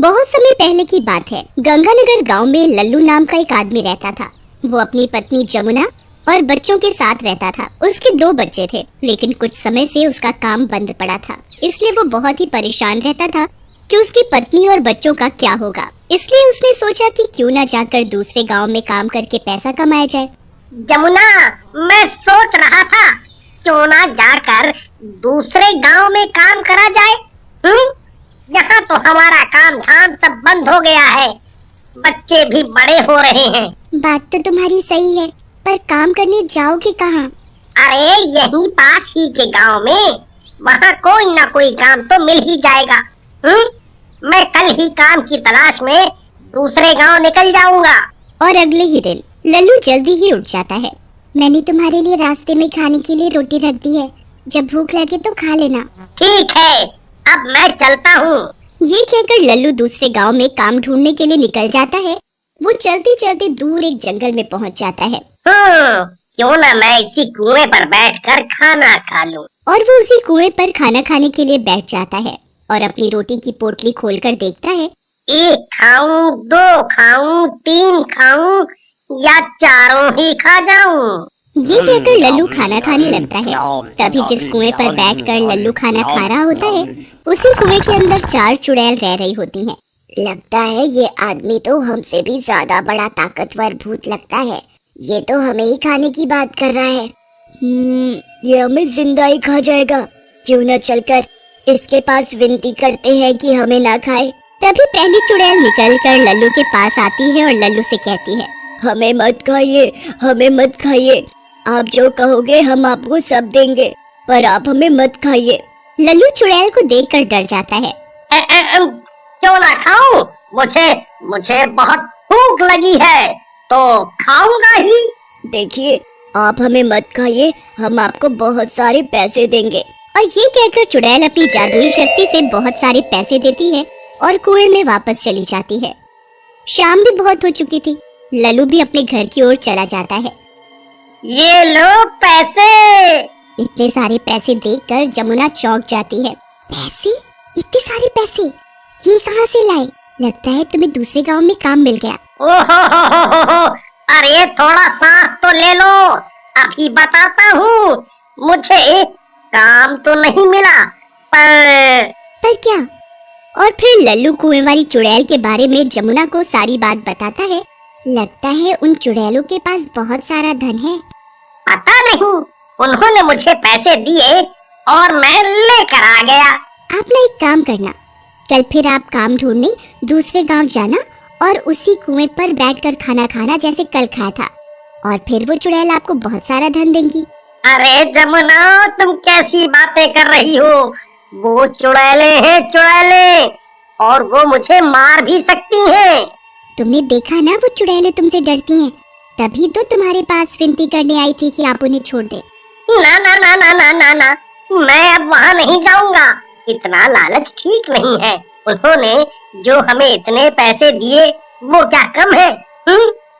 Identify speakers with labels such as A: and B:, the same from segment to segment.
A: बहुत समय पहले की बात है। गंगानगर गांव में लल्लू नाम का एक आदमी रहता था। वो अपनी पत्नी जमुना और बच्चों के साथ रहता था। उसके 2 बच्चे थे, लेकिन कुछ समय से उसका काम बंद पड़ा था। इसलिए वो बहुत ही परेशान रहता था कि उसकी पत्नी और बच्चों का क्या होगा। इसलिए उसने सोचा कि क्यों ना जाकर दूसरे गांव में काम करके पैसा कमाया जाए।
B: जमुना, मैं सोच रहा था क्यों ना जाकर दूसरे गांव में काम करा जाए। यहाँ तो हमारा काम धाम सब बंद हो गया है, बच्चे भी बड़े हो रहे हैं।
A: बात तो तुम्हारी सही है, पर काम करने जाओगे कहाँ?
B: अरे यहीं पास ही के गांव में, वहाँ कोई ना कोई काम तो मिल ही जाएगा। मैं कल ही काम की तलाश में दूसरे गांव निकल जाऊंगा।
A: और अगले ही दिन लल्लू जल्दी ही उठ जाता है। मैंने तुम्हारे लिए रास्ते में खाने के लिए रोटी रख दी है, जब भूख लगे तो खा लेना।
B: ठीक है, अब मैं चलता हूँ।
A: ये कहकर लल्लू दूसरे गांव में काम ढूंढने के लिए निकल जाता है। वो चलते चलते दूर एक जंगल में पहुंच जाता है।
B: क्यों ना मैं इसी कुएं पर बैठकर खाना खा लूं।
A: और वो उसी कुएं पर खाना खाने के लिए बैठ जाता है और अपनी रोटी की पोटली खोलकर देखता है।
B: 1 खाऊं, 2 खाऊं, 3 खाऊं या चारों ही खा जाऊं।
A: ये कहकर लल्लू खाना खाने लगता है। तभी जिस कुएं पर बैठकर लल्लू खाना खा रहा होता है, उसी कुएं के अंदर 4 चुड़ैल रह रही होती हैं। लगता है ये आदमी तो हमसे भी ज्यादा बड़ा ताकतवर भूत लगता है। ये तो हमें ही खाने की बात कर रहा है। ये हमें जिंदा ही खा जाएगा। क्यों न चलकर इसके पास विनती करते हैं कि हमें ना खाए। तभी पहली चुड़ैल निकलकर लल्लू के पास आती है और लल्लू से कहती है, हमें मत खाइए, हमें मत खाइए। आप जो कहोगे हम आपको सब देंगे, पर आप हमें मत खाइए। लल्लू चुड़ैल को देखकर डर जाता है।
B: क्यों ना खाऊं? मुझे बहुत भूख लगी है, तो खाऊंगा ही।
A: देखिए, आप हमें मत खाइए, हम आपको बहुत सारे पैसे देंगे। और ये कहकर चुड़ैल अपनी जादुई शक्ति से बहुत सारे पैसे देती है और कुएं में वापस चली जाती है। शाम भी बहुत हो चुकी थी। लल्लू भी अपने घर की ओर चला जाता है।
B: ये लो पैसे।
A: इतने सारे पैसे देखकर जमुना चौंक जाती है। पैसे? इतने सारे पैसे ये कहाँ से लाए? लगता है तुम्हें दूसरे गांव में काम मिल गया।
B: ओहो, अरे थोड़ा सांस तो ले लो, अभी बताता हूँ। मुझे काम तो नहीं मिला,
A: पर क्या? और फिर लल्लू कुएं वाली चुड़ैल के बारे में जमुना को सारी बात बताता है। लगता है उन चुड़ैलों के पास बहुत सारा धन है।
B: पता नहीं, उन्होंने मुझे पैसे दिए और मैं लेकर आ गया।
A: आप ना एक काम करना, कल फिर आप काम ढूंढने दूसरे गांव जाना और उसी कुएं पर बैठकर खाना खाना जैसे कल खाया था, और फिर वो चुड़ैल आपको बहुत सारा धन देंगी।
B: अरे जमुना, तुम कैसी बातें कर रही हो? वो चुड़ैलें हैं, चुड़ैलें, और वो मुझे मार भी सकती हैं।
A: तुमने देखा ना, वो चुड़ैलें तुमसे डरती हैं, तभी तो तुम्हारे पास विनती करने आई थी कि आप उन्हें छोड़ दे।
B: ना ना ना ना ना ना ना, मैं अब वहाँ नहीं जाऊंगा। इतना लालच ठीक नहीं है। उन्होंने जो हमें इतने पैसे दिए वो क्या कम है?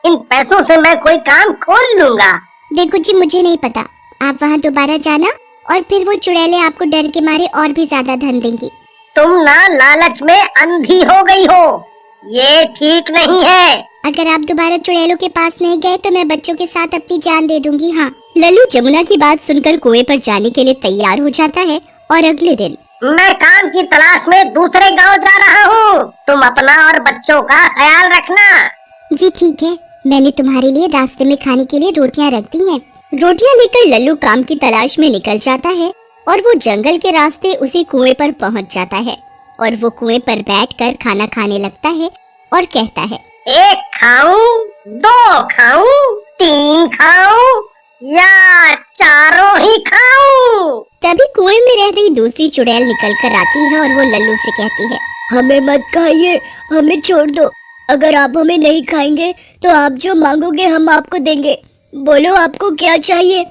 B: इन पैसों से मैं कोई काम खोल लूंगा।
A: देखो जी, मुझे नहीं पता, आप वहाँ दोबारा जाना और फिर वो चुड़ैलें आपको डर के मारे और भी ज्यादा धन देंगी।
B: तुम ना लालच में अंधी हो गई हो, ये ठीक नहीं है।
A: अगर आप दोबारा चुड़ैलों के पास नहीं गए तो मैं बच्चों के साथ अपनी जान दे दूंगी। हाँ। लल्लू जमुना की बात सुनकर कुएं पर जाने के लिए तैयार हो जाता है। और अगले दिन
B: मैं काम की तलाश में दूसरे गांव जा रहा हूँ। तुम अपना और बच्चों का ख्याल रखना।
A: जी ठीक है, मैंने तुम्हारे लिए रास्ते में खाने के लिए रोटियां रख दी हैं। रोटियां लेकर लल्लू काम की तलाश में निकल जाता है और वो जंगल के रास्ते उसी कुएं पर पहुंच जाता है। और वो कुएं पर बैठकर खाना खाने लगता है और कहता है,
B: 1 खाऊं, 2 खाऊं, 3 खाऊं या चारों ही खाऊं।
A: तभी कुएं में रह रही दूसरी चुड़ैल निकल कर आती है और वो लल्लू से कहती है, हमें मत खाइए, हमें छोड़ दो। अगर आप हमें नहीं खाएंगे तो आप जो मांगोगे हम आपको देंगे। बोलो आपको क्या चाहिए?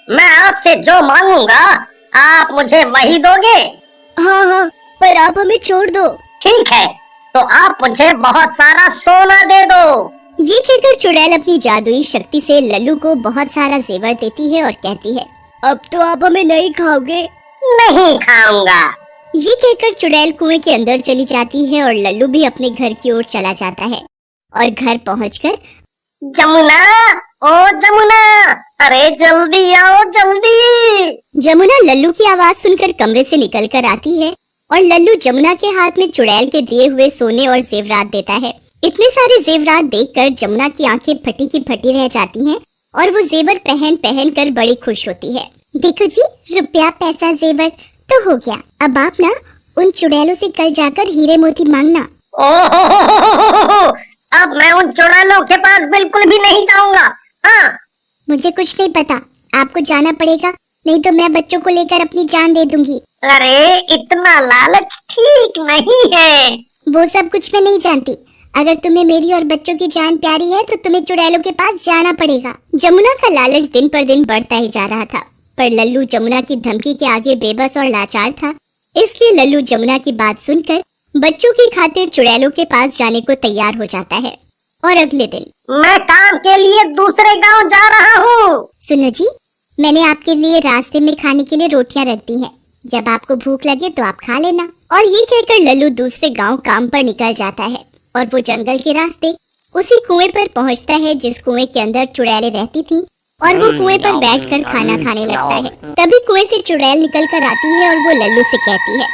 B: मैं आपसे जो मांगूंगा आप मुझे वही दोगे।
A: हाँ, पर आप हमें छोड़ दो।
B: ठीक है, तो आप मुझे बहुत सारा सोना दे दो।
A: ये कहकर चुड़ैल अपनी जादुई शक्ति से लल्लू को बहुत सारा जेवर देती है और कहती है, अब तो आप हमें नहीं खाओगे?
B: नहीं खाऊंगा।
A: ये कहकर चुड़ैल कुएं के अंदर चली जाती है और लल्लू भी अपने घर की ओर चला जाता है और घर पहुंचकर
B: जमुना, ओ जमुना, अरे जल्दी आओ जल्दी।
A: जमुना लल्लू की आवाज सुनकर कमरे से निकल कर आती है और लल्लू जमुना के हाथ में चुड़ैल के दिए हुए सोने और जेवरात देता है। इतने सारे जेवरात देखकर जमुना की आंखें फटी की फटी रह जाती हैं और वो जेवर पहन पहन कर बड़ी खुश होती है। देखो जी, रुपया पैसा जेवर तो हो गया। अब आप ना उन चुड़ैलों से कल जाकर हीरे मोती मांगना।
B: ओह, अब मैं उन चुड़ैलों के पास बिल्कुल भी नहीं जाऊंगा। हाँ,
A: मुझे कुछ नहीं पता, आपको जाना पड़ेगा, नहीं तो मैं बच्चों को लेकर अपनी जान दे दूंगी।
B: अरे इतना लालच ठीक नहीं है।
A: वो सब कुछ मैं नहीं जानती। अगर तुम्हें मेरी और बच्चों की जान प्यारी है तो तुम्हें चुड़ैलों के पास जाना पड़ेगा। जमुना का लालच दिन पर दिन बढ़ता ही जा रहा था, पर लल्लू जमुना की धमकी के आगे बेबस और लाचार था। इसलिए लल्लू जमुना की बात सुनकर बच्चों की खातिर चुड़ैलों के पास जाने को तैयार हो जाता है। और अगले दिन
B: मैं काम के लिए दूसरे गांव जा रहा हूँ।
A: सुनो जी, मैंने आपके लिए रास्ते में खाने के लिए रोटियां रख दी हैं। जब आपको भूख लगे तो आप खा लेना। और ये कहकर लल्लू दूसरे गांव काम पर निकल जाता है और वो जंगल के रास्ते उसी कुएं पर पहुंचता है जिस कुएं के अंदर चुड़ैलें रहती थी और वो कुएं पर बैठकर खाना खाने लगता है। तभी कुएं से चुड़ैल निकल कर आती है और वो लल्लू से कहती है,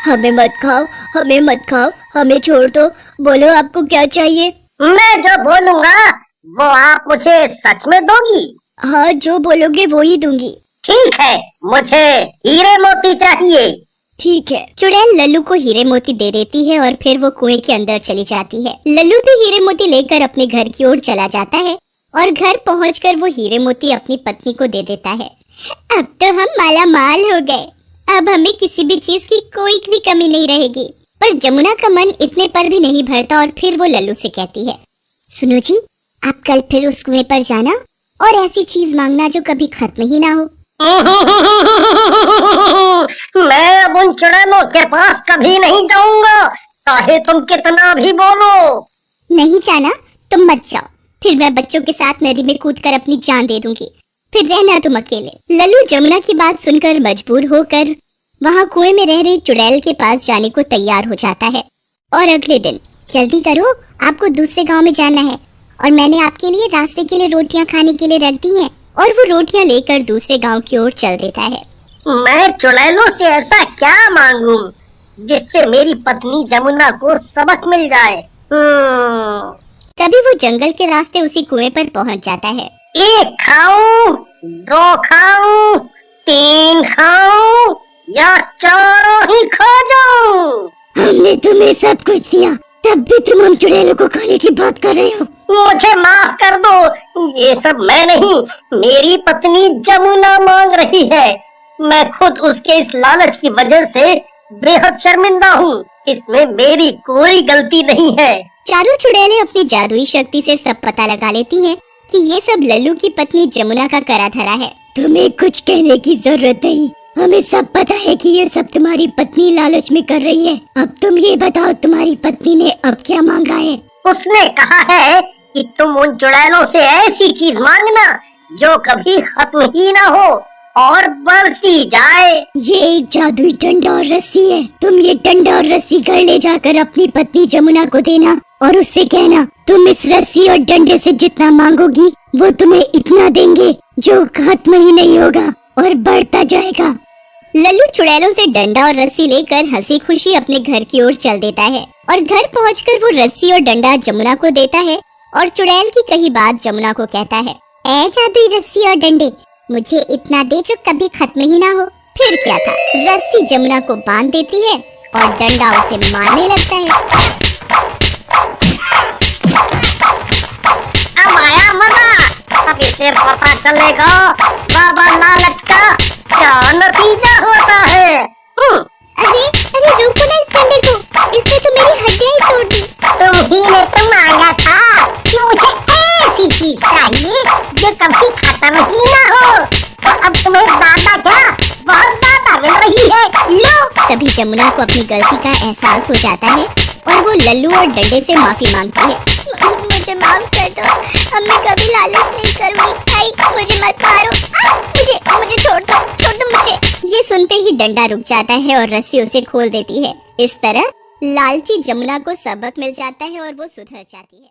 A: हमें मत खाओ, हमें मत खाओ, हमें छोड़ दो, बोलो आपको क्या चाहिए।
B: मैं जो बोलूँगा वो आप मुझे सच में दोगी?
A: हाँ, जो बोलोगे वो ही दूंगी।
B: ठीक है, मुझे हीरे मोती चाहिए।
A: ठीक है। चुड़ैल लल्लू को हीरे मोती दे देती है और फिर वो कुएं के अंदर चली जाती है। लल्लू भी हीरे मोती लेकर अपने घर की ओर चला जाता है और घर पहुंचकर वो हीरे मोती अपनी पत्नी को दे देता है। अब तो हम माला माल हो गए, अब हमें किसी भी चीज की कोई भी कमी नहीं रहेगी। पर जमुना का मन इतने पर भी नहीं भरता और फिर वो लल्लू से कहती है, सुनो जी, आप कल फिर उस कुएं पर जाना और ऐसी चीज मांगना जो कभी खत्म ही ना हो।
B: मैं अब उन चुड़ैलों के पास कभी नहीं जाऊंगा, चाहे तुम कितना भी बोलो।
A: नहीं जाना, तुम मत जाओ, फिर मैं बच्चों के साथ नदी में कूदकर अपनी जान दे दूंगी, फिर रहना तुम अकेले। लल्लू जमुना की बात सुनकर मजबूर होकर वहाँ कुएं में रह रही चुड़ैल के पास जाने को तैयार हो जाता है। और अगले दिन, जल्दी करो, आपको दूसरे गांव में जाना है और मैंने आपके लिए रास्ते के लिए रोटियां खाने के लिए रख दी हैं। और वो रोटियां लेकर दूसरे गांव की ओर चल देता है।
B: मैं चुड़ैलों से ऐसा क्या मांगूं जिससे मेरी पत्नी जमुना को सबक मिल जाए?
A: तभी वो जंगल के रास्ते उसी कुएं पर पहुंच जाता है।
B: एक खाऊं, दो खाऊं, तीन खाऊं या चारों ही खा जाऊं?
A: हमने तुम्हें सब कुछ दिया, तब भी तुम हम चुड़ैलों को खाने की बात कर रहे हो।
B: मुझे माफ कर दो, ये सब मैं नहीं, मेरी पत्नी जमुना मांग रही है। मैं खुद उसके इस लालच की वजह से बेहद शर्मिंदा हूँ, इसमें मेरी कोई गलती नहीं है।
A: चारों चुड़ैलें अपनी जादुई शक्ति से सब पता लगा लेती हैं कि ये सब लल्लू की पत्नी जमुना का करा धरा है। तुम्हें कुछ कहने की जरूरत नहीं, हमें सब पता है कि ये सब तुम्हारी पत्नी लालच में कर रही है। अब तुम ये बताओ, तुम्हारी पत्नी ने अब क्या मांगा है?
B: उसने कहा है कि तुम उन चुड़ैलों से ऐसी चीज मांगना जो कभी खत्म ही ना हो और बढ़ती जाए।
A: ये एक जादुई डंडा और रस्सी है, तुम ये डंडा और रस्सी घर ले जाकर अपनी पत्नी जमुना को देना और उससे कहना, तुम इस रस्सी और डंडे से जितना मांगोगी वो तुम्हें इतना देंगे जो खत्म ही नहीं होगा और बढ़ता जाएगा। लल्लू चुड़ैलों से डंडा और रस्सी लेकर हंसी खुशी अपने घर की ओर चल देता है और घर पहुंचकर वो रस्सी और डंडा जमुना को देता है और चुड़ैल की कही बात जमुना को कहता है, ऐ जादुई रस्सी और डंडे, मुझे इतना दे जो कभी खत्म ही ना हो। फिर क्या था, रस्सी जमुना को बांध देती है और डंडा उसे मारने लगता है।
B: अब आया मजा, अब इसे पता चलेगा ज्यादा लालच का क्या नतीजा होता है।
A: अरे अरे रुको ना इस डंडे को, इसने तो मेरी हड्डियां ही तोड़ दी।
B: तुम्ही ने तो मांगा था कि मुझे ऐसी चीज चाहिए जो कभी खत्म ही ना हो, तो अब तुम्हें ज्यादा क्या, बहुत ज्यादा मिल रही है, लो।
A: तभी जमुना को अपनी गलती का एहसास हो जाता है और वो लल्लू और डंडे से माफी मांगती है। मुझे माफ कर दो, अब मैं कभी लालच नहीं करूंगी। आई, मुझे मत मारो, मुझे छोड़ दो मुझे। ये सुनते ही डंडा रुक जाता है और रस्सी उसे खोल देती है। इस तरह लालची जमुना को सबक मिल जाता है और वो सुधर जाती है।